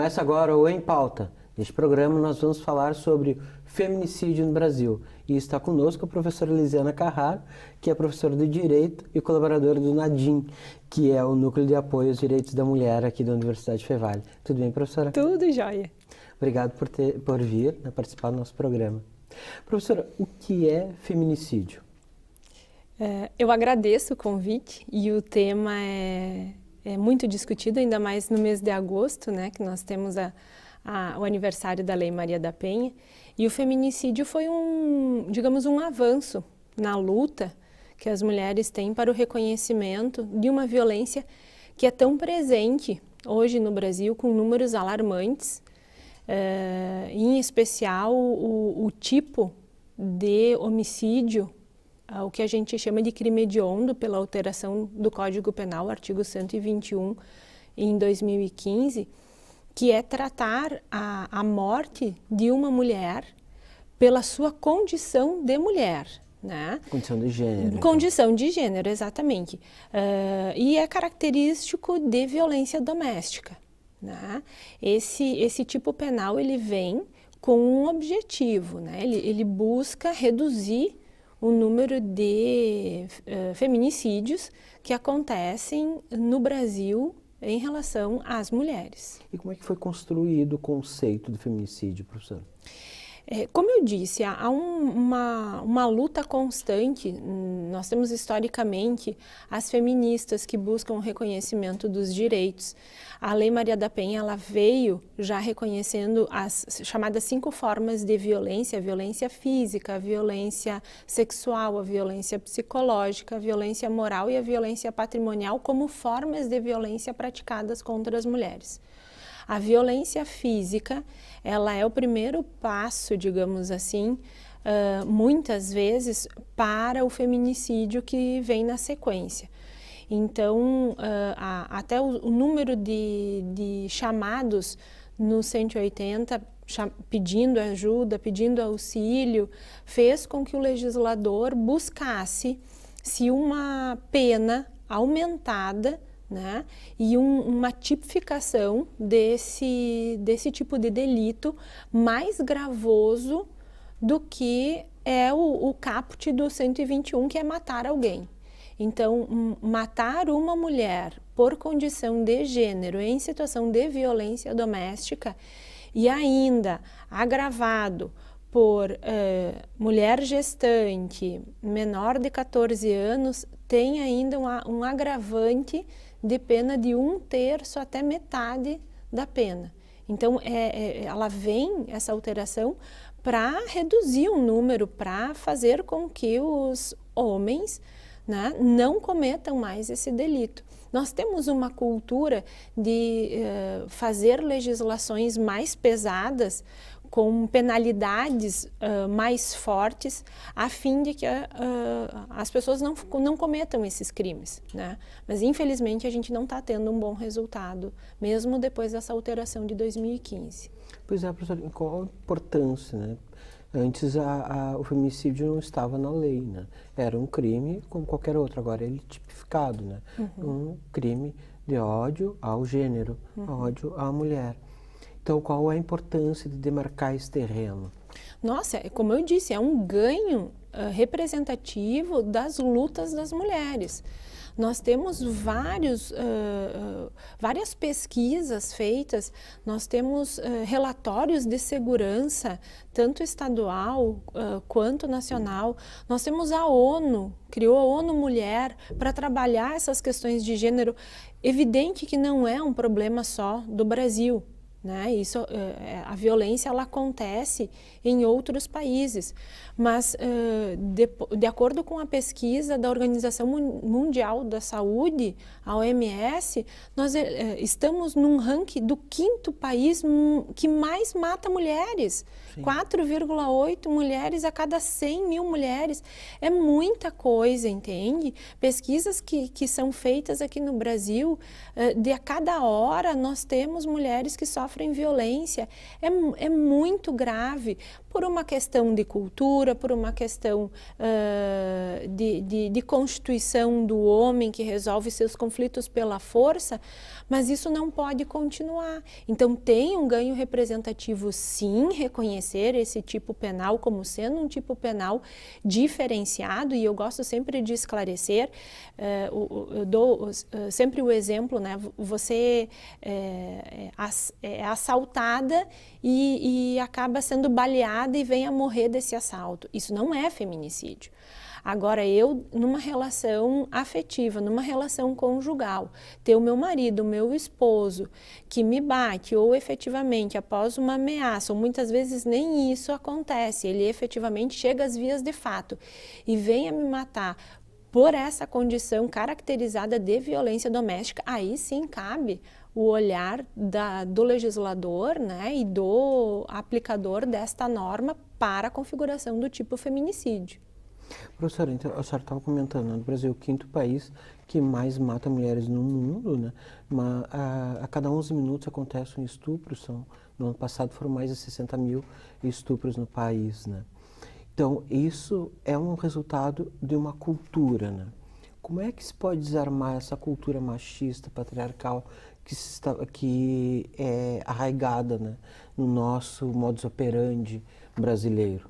Começa agora o Em Pauta. Neste programa nós vamos falar sobre feminicídio no Brasil. E está conosco a professora Elisiana Carraro, que é professora de Direito e colaboradora do NADIM, que é o Núcleo de Apoio aos Direitos da Mulher aqui da Universidade Fevale. Tudo bem, professora? Tudo jóia. Obrigado por vir participar do nosso programa. Professora, o que é feminicídio? Eu agradeço o convite e o tema é muito discutido, ainda mais no mês de agosto, né, que nós temos o aniversário da Lei Maria da Penha. E o feminicídio foi digamos, um avanço na luta que as mulheres têm para o reconhecimento de uma violência que é tão presente hoje no Brasil, com números alarmantes, em especial o tipo de homicídio, o que a gente chama de crime hediondo, pela alteração do Código Penal, artigo 121, em 2015, que é tratar a morte de uma mulher pela sua condição de mulher, né? Condição de gênero. Condição de gênero, exatamente. E é característico de violência doméstica, né? Esse tipo penal, ele vem com um objetivo, né? Ele busca reduzir o número de feminicídios que acontecem no Brasil em relação às mulheres. E como é que foi construído o conceito do feminicídio, professora? Como eu disse, há uma luta constante. Nós temos historicamente as feministas que buscam o reconhecimento dos direitos. A Lei Maria da Penha, ela veio já reconhecendo as chamadas 5 formas de violência: a violência física, a violência sexual, a violência psicológica, a violência moral e a violência patrimonial como formas de violência praticadas contra as mulheres. A violência física, ela é o primeiro passo, digamos assim, muitas vezes, para o feminicídio que vem na sequência. Então, até o número de chamados no 180, pedindo ajuda, pedindo auxílio, fez com que o legislador buscasse se uma pena aumentada, né, e uma tipificação desse tipo de delito mais gravoso do que é o caput do 121, que é matar alguém. Então, matar uma mulher por condição de gênero em situação de violência doméstica e ainda agravado por mulher gestante, menor de 14 anos, tem ainda um agravante de pena de 1/3 até metade da pena. Então, ela vem, essa alteração, para reduzir o número, para fazer com que os homens, né, não cometam mais esse delito. Nós temos uma cultura de fazer legislações mais pesadas, com penalidades mais fortes, a fim de que as pessoas não cometam esses crimes, né? Mas, infelizmente, a gente não está tendo um bom resultado, mesmo depois dessa alteração de 2015. Pois é, professor, qual a importância, né? Antes o feminicídio não estava na lei, né? Era um crime como qualquer outro, agora ele é tipificado, né? Um crime de ódio ao gênero, ódio à mulher. Então, qual a importância de demarcar esse terreno? Nossa, como eu disse, é um ganho representativo das lutas das mulheres. Nós temos várias pesquisas feitas, nós temos relatórios de segurança, tanto estadual quanto nacional. Nós temos a ONU, criou a ONU Mulher para trabalhar essas questões de gênero. Evidente que não é um problema só do Brasil, né? A violência, ela acontece em outros países, mas de acordo com a pesquisa da Organização Mundial da Saúde, a OMS, nós estamos num ranking do 5º país que mais mata mulheres. 4,8 mulheres a cada 100 mil mulheres. É muita coisa, entende? Pesquisas que são feitas aqui no Brasil, de a cada hora nós temos mulheres que sofrem sofrem violência. É muito grave por uma questão de cultura, por uma questão de constituição do homem que resolve seus conflitos pela força, mas isso não pode continuar. Então tem um ganho representativo, sim, reconhecer esse tipo penal como sendo um tipo penal diferenciado, e eu gosto sempre de esclarecer, eu dou sempre o exemplo, né? Você é assaltada e acaba sendo baleada e vem a morrer desse assalto. Isso não é feminicídio. Agora, eu, numa relação afetiva, numa relação conjugal, ter o meu marido, o meu esposo, que me bate, ou efetivamente, após uma ameaça, ou muitas vezes nem isso acontece, ele efetivamente chega às vias de fato e vem a me matar por essa condição caracterizada de violência doméstica, aí sim cabe o olhar do legislador, né, e do aplicador desta norma para a configuração do tipo feminicídio. Professora, então, a senhora estava comentando, né, no Brasil, o 5º país que mais mata mulheres no mundo, né? A cada 11 minutos acontece um estupro, no ano passado foram mais de 60 mil estupros no país, né? Então, isso é um resultado de uma cultura, né? Como é que se pode desarmar essa cultura machista, patriarcal, que é arraigada, né, no nosso modus operandi brasileiro?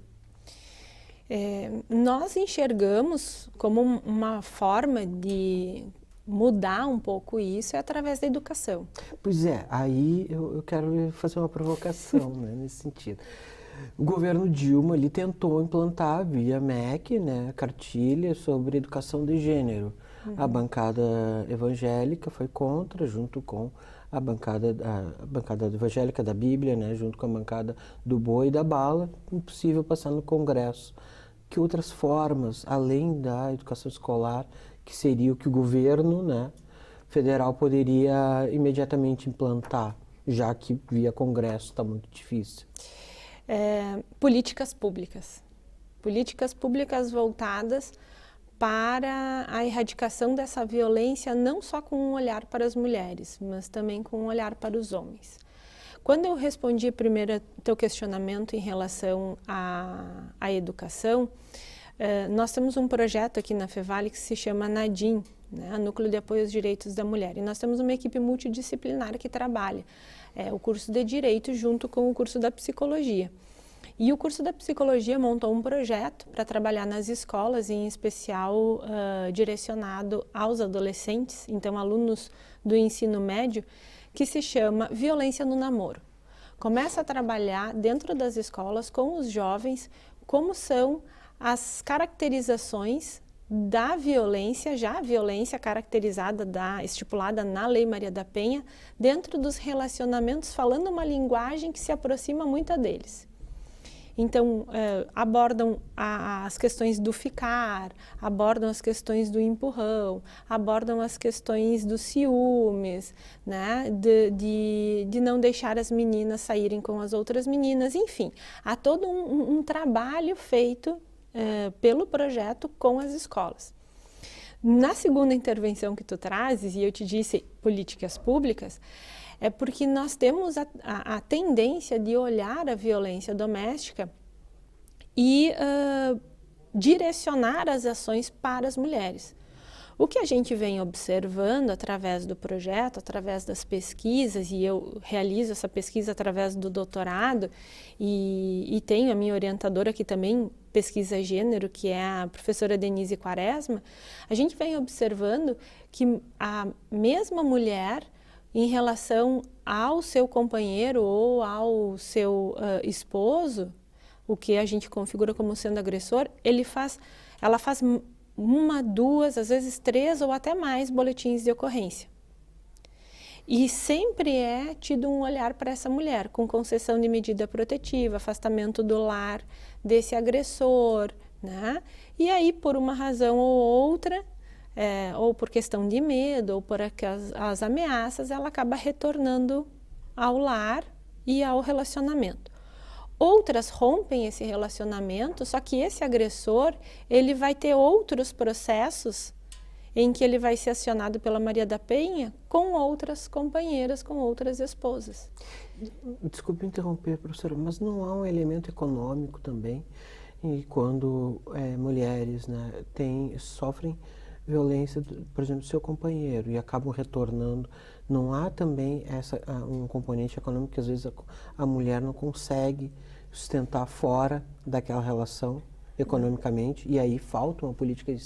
Nós enxergamos como uma forma de mudar um pouco isso através da educação. Pois é, aí eu quero fazer uma provocação, né, nesse sentido. O governo Dilma ali tentou implantar via MEC, né, a cartilha sobre educação de gênero. A bancada evangélica foi contra, junto com a bancada evangélica da Bíblia, né, junto com a bancada do boi e da bala, impossível passar no Congresso. Que outras formas, além da educação escolar, que seria o que o governo, né, federal poderia imediatamente implantar, já que via Congresso está muito difícil? Políticas públicas. Políticas públicas voltadas para a erradicação dessa violência, não só com um olhar para as mulheres, mas também com um olhar para os homens. Quando eu respondi primeiro teu questionamento em relação à educação, nós temos um projeto aqui na Fevale que se chama NADIM, né, Núcleo de Apoio aos Direitos da Mulher, e nós temos uma equipe multidisciplinar que trabalha o curso de Direito junto com o curso da Psicologia. E o curso da Psicologia montou um projeto para trabalhar nas escolas, em especial direcionado aos adolescentes, então alunos do ensino médio, que se chama Violência no Namoro. Começa a trabalhar dentro das escolas com os jovens como são as caracterizações da violência, já a violência caracterizada, estipulada na Lei Maria da Penha, dentro dos relacionamentos, falando uma linguagem que se aproxima muito a deles. Então, abordam as questões do ficar, abordam as questões do empurrão, abordam as questões dos ciúmes, né? de não deixar as meninas saírem com as outras meninas, enfim. Há todo um trabalho feito pelo projeto com as escolas. Na segunda intervenção que tu trazes, e eu te disse políticas públicas, é porque nós temos a tendência de olhar a violência doméstica e direcionar as ações para as mulheres. O que a gente vem observando através do projeto, através das pesquisas, e eu realizo essa pesquisa através do doutorado, e tenho a minha orientadora que também pesquisa gênero, que é a professora Denise Quaresma, a gente vem observando que a mesma mulher, em relação ao seu companheiro ou ao seu esposo, o que a gente configura como sendo agressor, ela faz 1, 2, às vezes 3 ou até mais boletins de ocorrência. E sempre é tido um olhar para essa mulher, com concessão de medida protetiva, afastamento do lar desse agressor, né? E aí, por uma razão ou outra, ou por questão de medo, ou por as ameaças, ela acaba retornando ao lar e ao relacionamento. Outras rompem esse relacionamento, só que esse agressor, ele vai ter outros processos em que ele vai ser acionado pela Maria da Penha com outras companheiras, com outras esposas. Desculpe interromper, professora, mas não há um elemento econômico também? E quando mulheres, né, sofrem violência, por exemplo, do seu companheiro e acabam retornando, não há também um componente econômico que às vezes a mulher não consegue sustentar fora daquela relação economicamente, e aí falta uma política de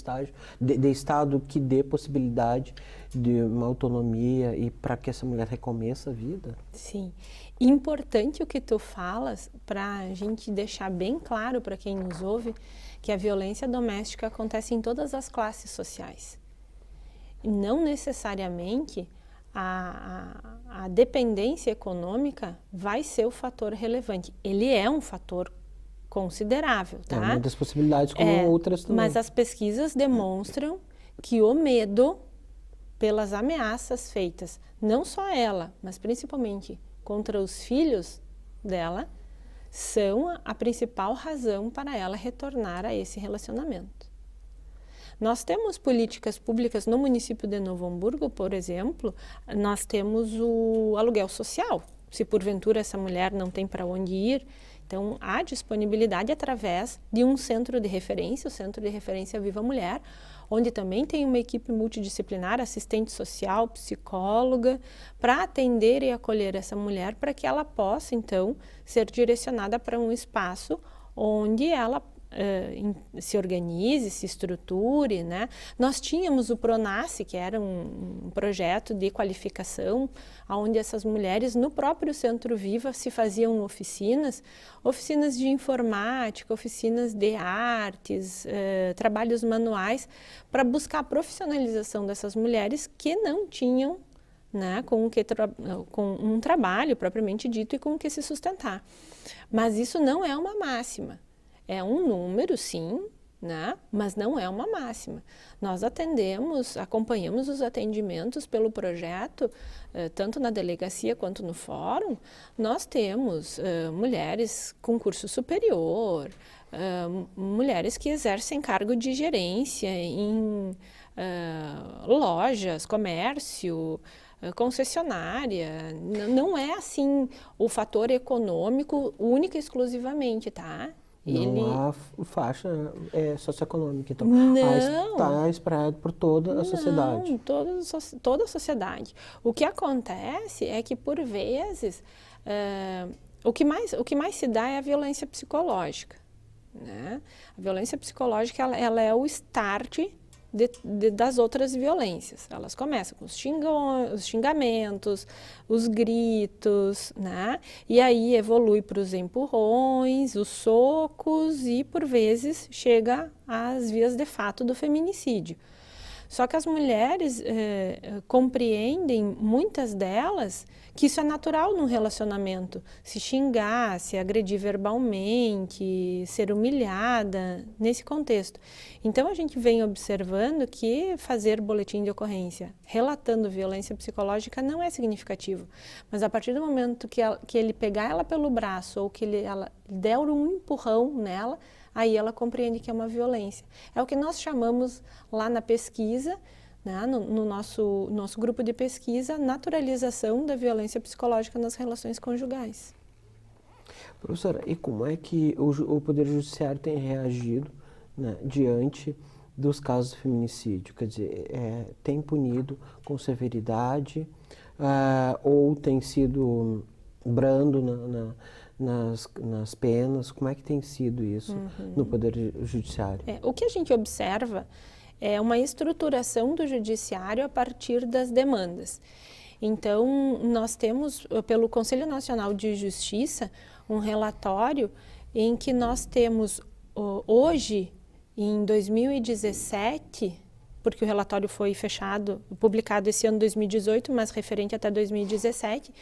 Estado que dê possibilidade de uma autonomia e para que essa mulher recomeça a vida? Sim. Importante o que tu falas, para a gente deixar bem claro para quem nos ouve, que a violência doméstica acontece em todas as classes sociais. E não necessariamente a dependência econômica vai ser o fator relevante. Ele é um fator considerável, tá? É uma das possibilidades, como outras também. Mas as pesquisas demonstram que o medo pelas ameaças feitas, não só ela, mas principalmente contra os filhos dela, são a principal razão para ela retornar a esse relacionamento. Nós temos políticas públicas no município de Novo Hamburgo, por exemplo, nós temos o aluguel social. Se porventura essa mulher não tem para onde ir, então há disponibilidade através de um centro de referência, o Centro de Referência Viva Mulher, onde também tem uma equipe multidisciplinar, assistente social, psicóloga, para atender e acolher essa mulher, para que ela possa, então, ser direcionada para um espaço onde ela se organize, se estruture, né? Nós tínhamos o Pronasce, que era um projeto de qualificação, onde essas mulheres, no próprio Centro Viva, se faziam oficinas de informática, oficinas de artes, trabalhos manuais, para buscar a profissionalização dessas mulheres que não tinham, né, com um trabalho propriamente dito e com o que se sustentar. Mas isso não é uma máxima. É um número, sim, né? Mas não é uma máxima. Nós acompanhamos os atendimentos pelo projeto, tanto na delegacia quanto no fórum. Nós temos mulheres com curso superior, mulheres que exercem cargo de gerência em lojas, comércio, concessionária. Não é assim o fator econômico única e exclusivamente, tá? Não há faixa socioeconômica, então não, está espalhado por toda a sociedade. Não, toda a sociedade. O que acontece é que, por vezes, o que mais se dá é a violência psicológica, né? A violência psicológica ela é o start das outras violências. Elas começam com os xingamentos, os gritos, né? E aí evolui para os empurrões, os socos e, por vezes, chega às vias de fato do feminicídio. Só que as mulheres compreendem, muitas delas, que isso é natural num relacionamento. Se xingar, se agredir verbalmente, ser humilhada, nesse contexto. Então, a gente vem observando que fazer boletim de ocorrência relatando violência psicológica não é significativo. Mas a partir do momento que ele pegar ela pelo braço ou que ela der um empurrão nela, aí ela compreende que é uma violência. É o que nós chamamos lá na pesquisa, né, no nosso grupo de pesquisa, naturalização da violência psicológica nas relações conjugais. Professora, e como é que o Poder Judiciário tem reagido, né, diante dos casos de feminicídio? Quer dizer, tem punido com severidade ou tem sido brando nas penas? Como é que tem sido isso no Poder Judiciário? O que a gente observa é uma estruturação do Judiciário a partir das demandas. Então, nós temos, pelo Conselho Nacional de Justiça, um relatório em que nós temos hoje, em 2017, porque o relatório foi publicado esse ano 2018, mas referente até 2017,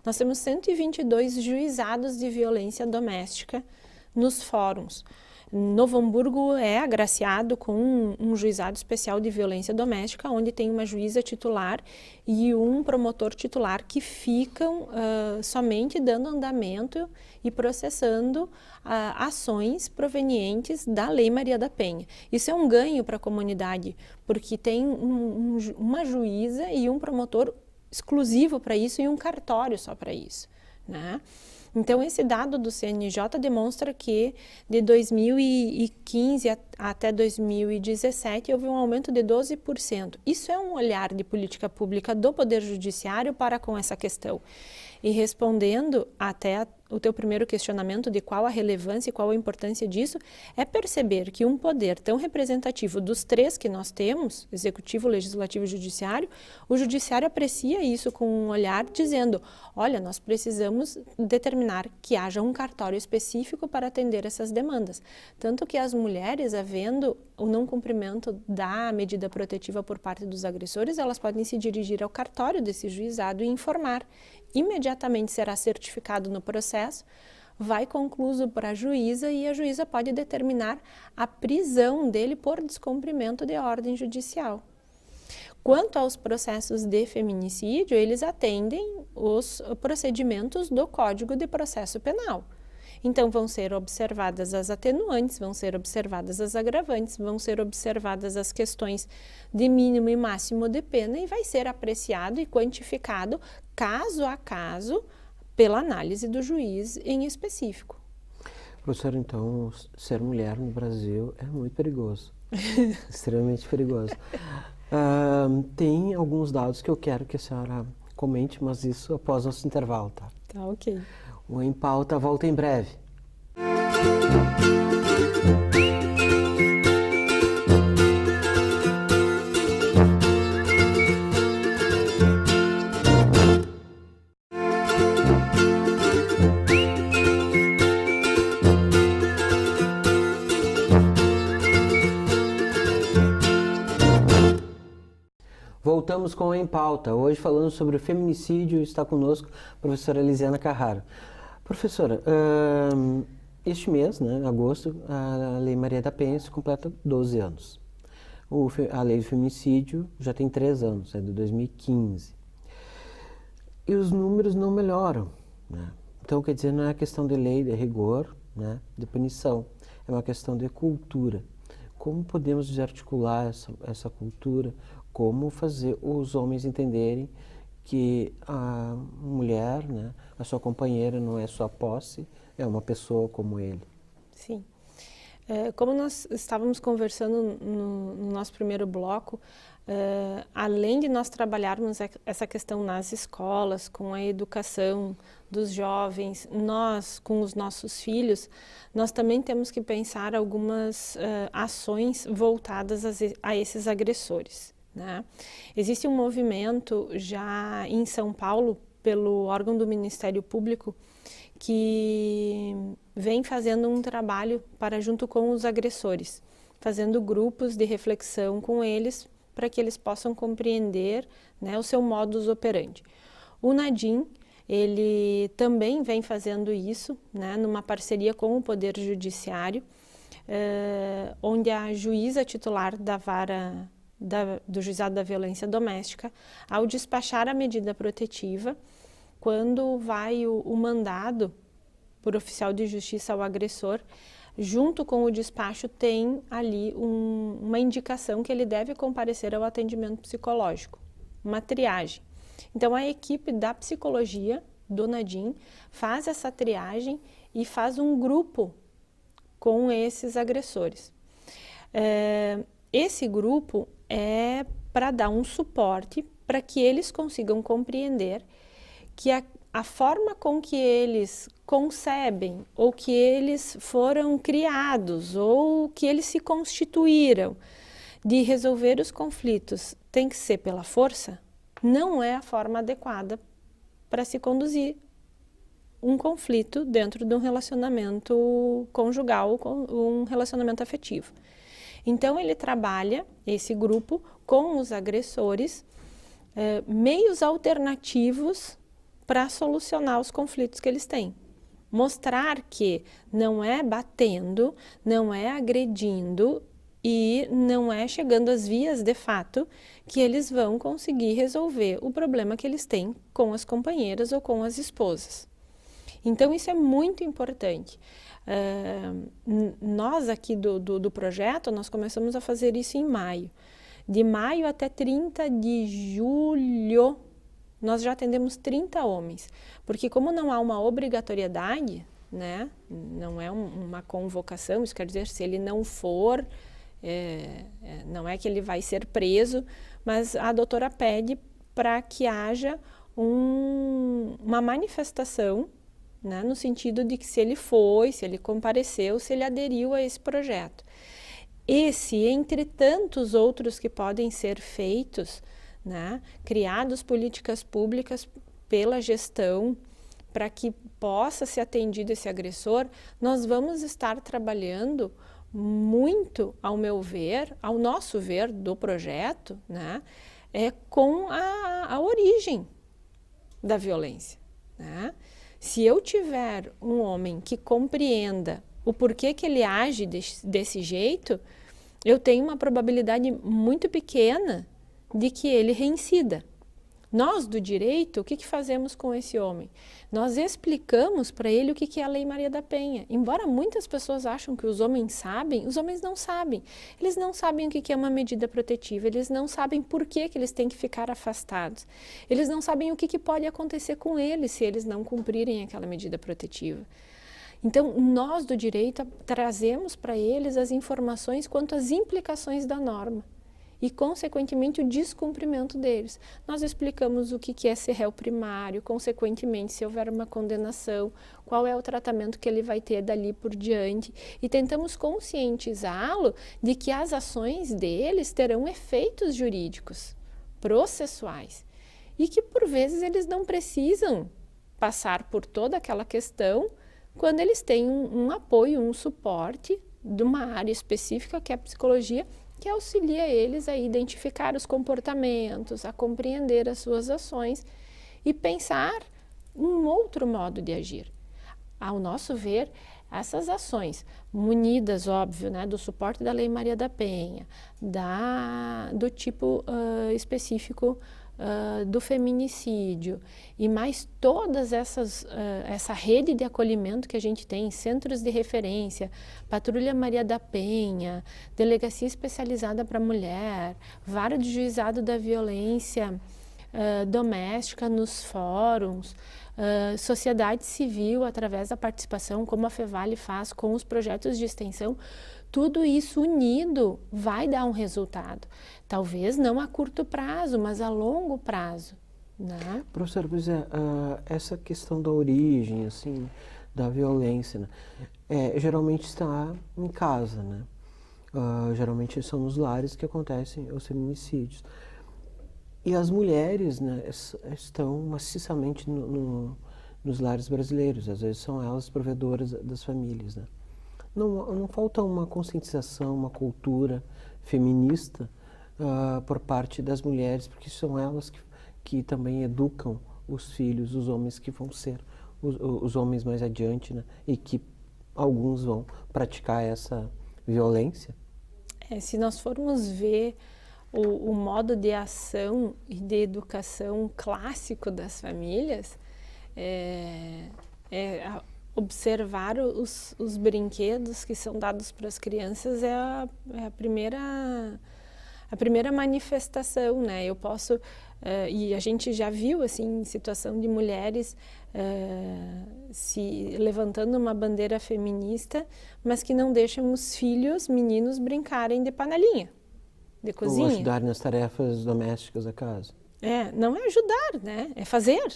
nós temos 122 juizados de violência doméstica nos fóruns. Novo Hamburgo é agraciado com um juizado especial de violência doméstica, onde tem uma juíza titular e um promotor titular que ficam somente dando andamento e processando ações provenientes da Lei Maria da Penha. Isso é um ganho para a comunidade, porque tem uma juíza e um promotor exclusivo para isso e um cartório só para isso, né? Então, esse dado do CNJ demonstra que de 2015 até 2017 houve um aumento de 12%. Isso é um olhar de política pública do Poder Judiciário para com essa questão. E respondendo até o teu primeiro questionamento de qual a relevância e qual a importância disso, é perceber que um poder tão representativo dos três que nós temos, executivo, legislativo e judiciário, o judiciário aprecia isso com um olhar dizendo, olha, nós precisamos determinar que haja um cartório específico para atender essas demandas. Tanto que as mulheres, havendo o não cumprimento da medida protetiva por parte dos agressores, elas podem se dirigir ao cartório desse juizado e informar. Imediatamente será certificado no processo, vai concluso para a juíza e a juíza pode determinar a prisão dele por descumprimento de ordem judicial. Quanto aos processos de feminicídio, eles atendem os procedimentos do Código de Processo Penal. Então, vão ser observadas as atenuantes, vão ser observadas as agravantes, vão ser observadas as questões de mínimo e máximo de pena e vai ser apreciado e quantificado caso a caso pela análise do juiz em específico. Professora, então, ser mulher no Brasil é muito perigoso, extremamente perigoso. Tem alguns dados que eu quero que a senhora comente, mas isso após nosso intervalo, tá? Tá, ok. O Em Pauta volta em breve. Voltamos com o Em Pauta, hoje falando sobre o feminicídio, está conosco a professora Elisiana Carraro. Professora, este mês, né, agosto, a Lei Maria da Penha se completa 12 anos. A lei do feminicídio já tem 3 anos, é de 2015. E os números não melhoram, né? Então, quer dizer, não é questão de lei, de rigor, né, de punição, é uma questão de cultura. Como podemos desarticular essa cultura? Como fazer os homens entenderem que a mulher, né, a sua companheira não é sua posse, é uma pessoa como ele? Sim. Como nós estávamos conversando no nosso primeiro bloco, além de nós trabalharmos essa questão nas escolas, com a educação dos jovens, nós, com os nossos filhos, nós também temos que pensar algumas ações voltadas a esses agressores, né? Existe um movimento já em São Paulo, pelo órgão do Ministério Público, que vem fazendo um trabalho para junto com os agressores, fazendo grupos de reflexão com eles para que eles possam compreender, né, o seu modus operandi. O Nadim, ele também vem fazendo isso, né, numa parceria com o Poder Judiciário, onde a juíza titular da vara do Juizado da Violência Doméstica, ao despachar a medida protetiva, quando vai o mandado por oficial de justiça ao agressor, junto com o despacho tem ali uma indicação que ele deve comparecer ao atendimento psicológico, uma triagem. Então, a equipe da psicologia do Nadim faz essa triagem e faz um grupo com esses agressores. Esse grupo é para dar um suporte para que eles consigam compreender que a forma com que eles concebem, ou que eles foram criados, ou que eles se constituíram de resolver os conflitos tem que ser pela força, não é a forma adequada para se conduzir um conflito dentro de um relacionamento conjugal, um relacionamento afetivo. Então, ele trabalha, esse grupo, com os agressores, meios alternativos para solucionar os conflitos que eles têm. Mostrar que não é batendo, não é agredindo e não é chegando às vias de fato que eles vão conseguir resolver o problema que eles têm com as companheiras ou com as esposas. Então, isso é muito importante. Nós aqui do projeto, nós começamos a fazer isso em maio. De maio até 30 de julho, nós já atendemos 30 homens. Porque como não há uma obrigatoriedade, né, não é uma convocação, isso quer dizer, se ele não for, não é que ele vai ser preso, mas a doutora pede para que haja uma manifestação, né, no sentido de que se ele foi, se ele compareceu, se ele aderiu a esse projeto. Esse, entre tantos outros que podem ser feitos, né, criados políticas públicas pela gestão para que possa ser atendido esse agressor, nós vamos estar trabalhando muito, ao meu ver, ao nosso ver do projeto, né, com a origem da violência, né? Se eu tiver um homem que compreenda o porquê que ele age desse jeito, eu tenho uma probabilidade muito pequena de que ele reincida. Nós, do direito, o que fazemos com esse homem? Nós explicamos para ele o que é a Lei Maria da Penha. Embora muitas pessoas acham que os homens sabem, os homens não sabem. Eles não sabem o que é uma medida protetiva, eles não sabem por que eles têm que ficar afastados. Eles não sabem o que pode acontecer com eles se eles não cumprirem aquela medida protetiva. Então, nós do direito trazemos para eles as informações quanto às implicações da norma e, consequentemente, o descumprimento deles. Nós explicamos o que é ser réu primário, consequentemente, se houver uma condenação, qual é o tratamento que ele vai ter dali por diante, e tentamos conscientizá-lo de que as ações deles terão efeitos jurídicos, processuais, e que, por vezes, eles não precisam passar por toda aquela questão quando eles têm um apoio, um suporte de uma área específica, que é a psicologia, que auxilia eles a identificar os comportamentos, a compreender as suas ações e pensar um outro modo de agir. Ao nosso ver, essas ações, munidas, óbvio, né, do suporte da Lei Maria da Penha, do tipo específico do feminicídio e mais todas essa rede de acolhimento que a gente tem, centros de referência, Patrulha Maria da Penha, Delegacia Especializada para Mulher, Vara de Juizado da Violência doméstica nos fóruns, sociedade civil através da participação, como a Fevale faz com os projetos de extensão, tudo isso unido vai dar um resultado. Talvez não a curto prazo, mas a longo prazo, né? Professora, pois essa questão da origem, assim, da violência, né, geralmente está em casa, né? Geralmente são nos lares que acontecem os feminicídios. E as mulheres, né, estão maciçamente nos lares brasileiros, às vezes são elas provedoras das famílias, né? Não falta uma conscientização, uma cultura feminista por parte das mulheres, porque são elas que também educam os filhos, os homens que vão ser os homens mais adiante, né? E que alguns vão praticar essa violência. Se nós formos ver o modo de ação e de educação clássico das famílias, observar os brinquedos que são dados para as crianças é a primeira manifestação, né? Eu posso, e a gente já viu assim, situação de mulheres se levantando uma bandeira feminista, mas que não deixam os filhos, meninos, brincarem de panelinha, de cozinha. Ou ajudar nas tarefas domésticas da casa. Não é ajudar, né? É fazer.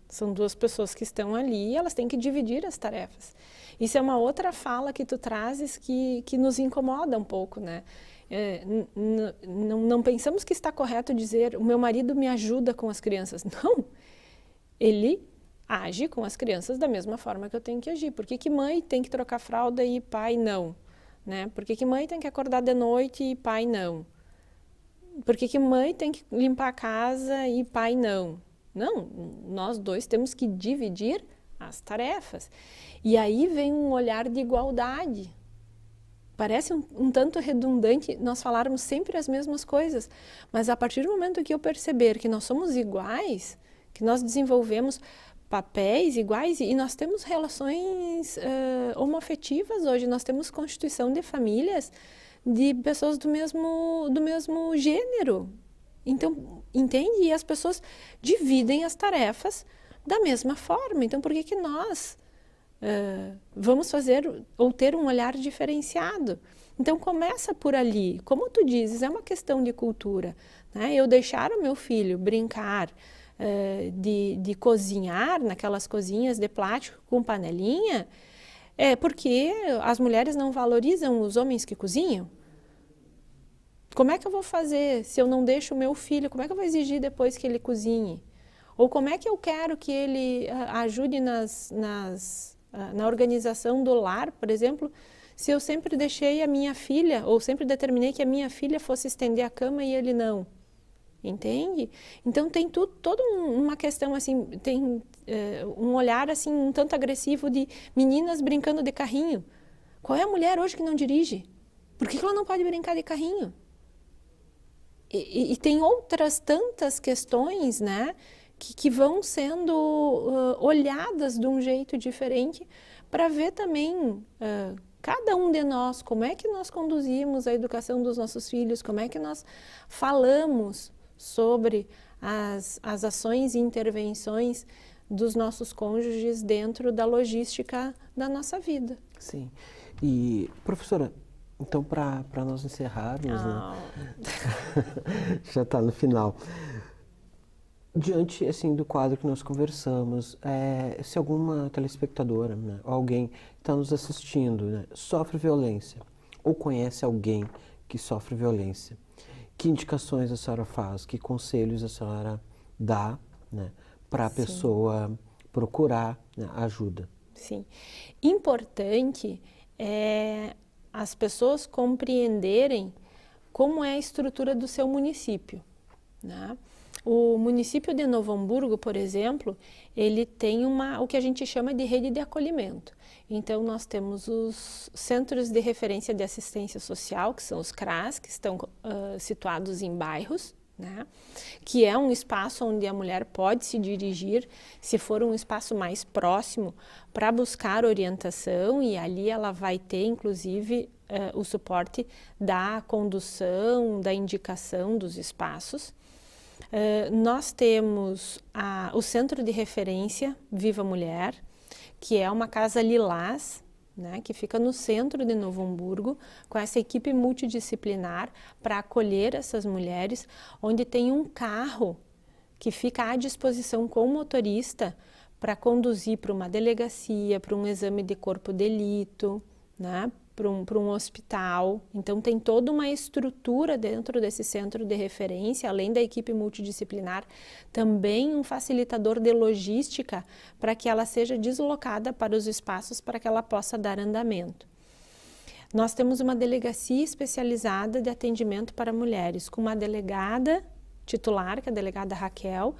São duas pessoas que estão ali e elas têm que dividir as tarefas. Isso é uma outra fala que tu trazes que nos incomoda um pouco, né? Não pensamos que está correto dizer o meu marido me ajuda com as crianças. Não, ele age com as crianças da mesma forma que eu tenho que agir. Por que mãe tem que trocar fralda e pai não? Né? Por que mãe tem que acordar de noite e pai não? Por que mãe tem que limpar a casa e pai não? Não, nós dois temos que dividir as tarefas. E aí vem um olhar de igualdade. Parece um tanto redundante nós falarmos sempre as mesmas coisas, mas a partir do momento que eu perceber que nós somos iguais, que nós desenvolvemos papéis iguais e nós temos relações homoafetivas hoje, nós temos constituição de famílias de pessoas do mesmo gênero. Então, entende? E as pessoas dividem as tarefas da mesma forma. Então, por que nós vamos fazer ou ter um olhar diferenciado? Então, começa por ali. Como tu dizes, é uma questão de cultura, né? Eu deixar o meu filho brincar de cozinhar naquelas cozinhas de plástico com panelinha, porque as mulheres não valorizam os homens que cozinham. Como é que eu vou fazer se eu não deixo o meu filho? Como é que eu vou exigir depois que ele cozinhe? Ou como é que eu quero que ele ajude na organização do lar, por exemplo, se eu sempre deixei a minha filha, ou sempre determinei que a minha filha fosse estender a cama e ele não? Entende? Então tem toda uma questão assim, tem um olhar assim um tanto agressivo de meninas brincando de carrinho. Qual é a mulher hoje que não dirige? Por que ela não pode brincar de carrinho? E tem outras tantas questões, né, que vão sendo olhadas de um jeito diferente para ver também cada um de nós, como é que nós conduzimos a educação dos nossos filhos, como é que nós falamos sobre as ações e intervenções dos nossos cônjuges dentro da logística da nossa vida. Sim. E, professora, então, para nós encerrarmos, né? Já está no final. Diante, assim, do quadro que nós conversamos, se alguma telespectadora, né, ou alguém está nos assistindo, né, sofre violência, ou conhece alguém que sofre violência, que indicações a senhora faz, que conselhos a senhora dá, né, para a pessoa procurar, né, ajuda? Sim. Importante é as pessoas compreenderem como é a estrutura do seu município, né? O município de Novo Hamburgo, por exemplo, ele tem o que a gente chama de rede de acolhimento. Então, nós temos os Centros de Referência de Assistência Social, que são os CRAS, que estão situados em bairros, né? Que é um espaço onde a mulher pode se dirigir, se for um espaço mais próximo, para buscar orientação, e ali ela vai ter, inclusive, o suporte da condução, da indicação dos espaços. Nós temos o Centro de Referência Viva Mulher, que é uma casa lilás, né, que fica no centro de Novo Hamburgo, com essa equipe multidisciplinar para acolher essas mulheres, onde tem um carro que fica à disposição com o motorista para conduzir para uma delegacia, para um exame de corpo de delito, né, para um hospital. Então tem toda uma estrutura dentro desse centro de referência, além da equipe multidisciplinar, também um facilitador de logística para que ela seja deslocada para os espaços para que ela possa dar andamento. Nós temos uma delegacia especializada de atendimento para mulheres, com uma delegada titular, que é a delegada Raquel,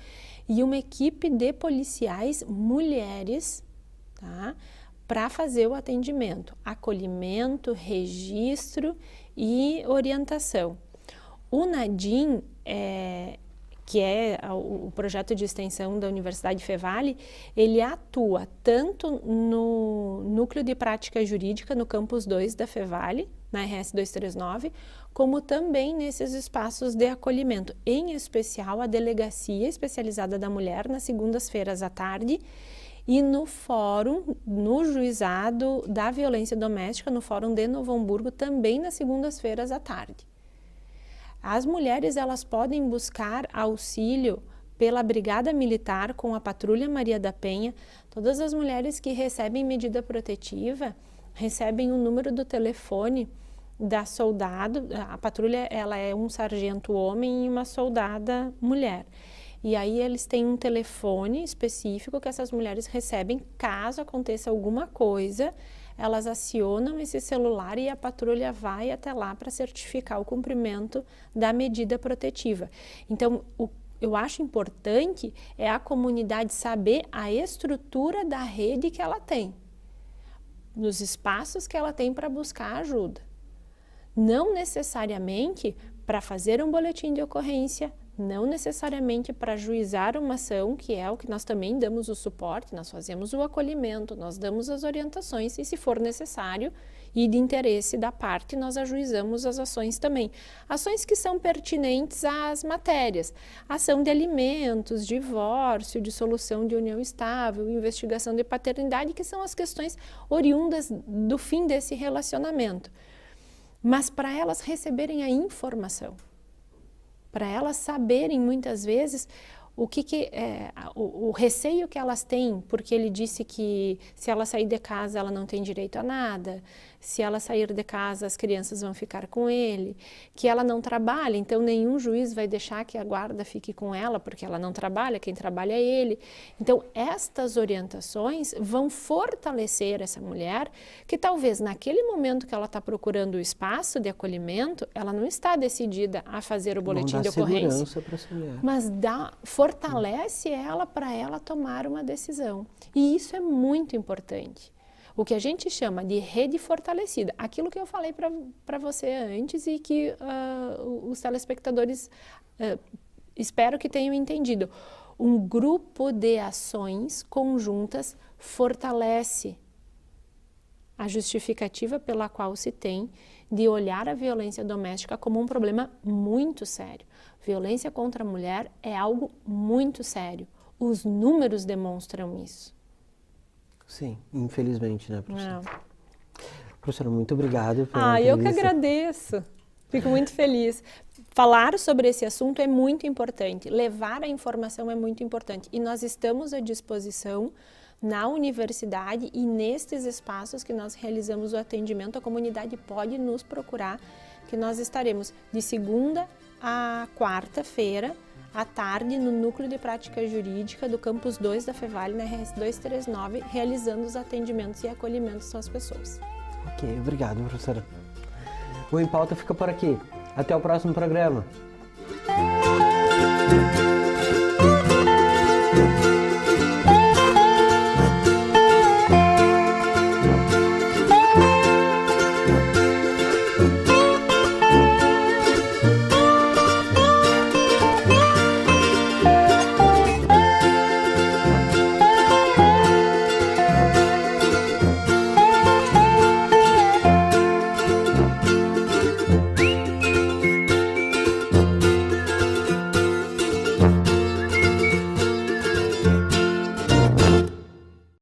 e uma equipe de policiais mulheres, tá? Para fazer o atendimento, acolhimento, registro e orientação. O NADIM, que é o projeto de extensão da Universidade Fevale, ele atua tanto no Núcleo de Prática Jurídica, no Campus 2 da Fevale, na RS 239, como também nesses espaços de acolhimento, em especial a Delegacia Especializada da Mulher, nas segundas-feiras à tarde, e no fórum, no juizado da violência doméstica, no fórum de Novo Hamburgo, também nas segundas-feiras à tarde. As mulheres, elas podem buscar auxílio pela Brigada Militar com a Patrulha Maria da Penha. Todas as mulheres que recebem medida protetiva recebem o número do telefone da soldado. A patrulha, ela é um sargento homem e uma soldada mulher. E aí eles têm um telefone específico que essas mulheres recebem caso aconteça alguma coisa. Elas acionam esse celular e a patrulha vai até lá para certificar o cumprimento da medida protetiva. Então, eu acho importante é a comunidade saber a estrutura da rede que ela tem, nos espaços que ela tem para buscar ajuda. Não necessariamente para fazer um boletim de ocorrência, não necessariamente para ajuizar uma ação, que é o que nós também damos o suporte, nós fazemos o acolhimento, nós damos as orientações e, se for necessário e de interesse da parte, nós ajuizamos as ações também. Ações que são pertinentes às matérias, ação de alimentos, divórcio, dissolução de união estável, investigação de paternidade, que são as questões oriundas do fim desse relacionamento. Mas para elas receberem a informação, para elas saberem muitas vezes o receio que elas têm, porque ele disse que se ela sair de casa ela não tem direito a nada, se ela sair de casa as crianças vão ficar com ele, que ela não trabalha, então nenhum juiz vai deixar que a guarda fique com ela, porque ela não trabalha, quem trabalha é ele. Então estas orientações vão fortalecer essa mulher, que talvez naquele momento que ela está procurando o espaço de acolhimento, ela não está decidida a fazer o boletim de ocorrência, mas fortalece ela para ela tomar uma decisão. E isso é muito importante. O que a gente chama de rede fortalecida, aquilo que eu falei para você antes e que os telespectadores espero que tenham entendido. Um grupo de ações conjuntas fortalece a justificativa pela qual se tem de olhar a violência doméstica como um problema muito sério. Violência contra a mulher é algo muito sério. Os números demonstram isso. Sim, infelizmente, né, professora? Não. Professora, muito obrigado pela entrevista. Eu que agradeço. Fico muito feliz. Falar sobre esse assunto é muito importante. Levar a informação é muito importante. E nós estamos à disposição na universidade e nestes espaços que nós realizamos o atendimento. A comunidade pode nos procurar, que nós estaremos de segunda a quarta-feira, à tarde, no Núcleo de Prática Jurídica do Campus 2 da Fevale, na RS 239, realizando os atendimentos e acolhimentos às pessoas. Ok, obrigado, professora. O Em Pauta fica por aqui. Até o próximo programa.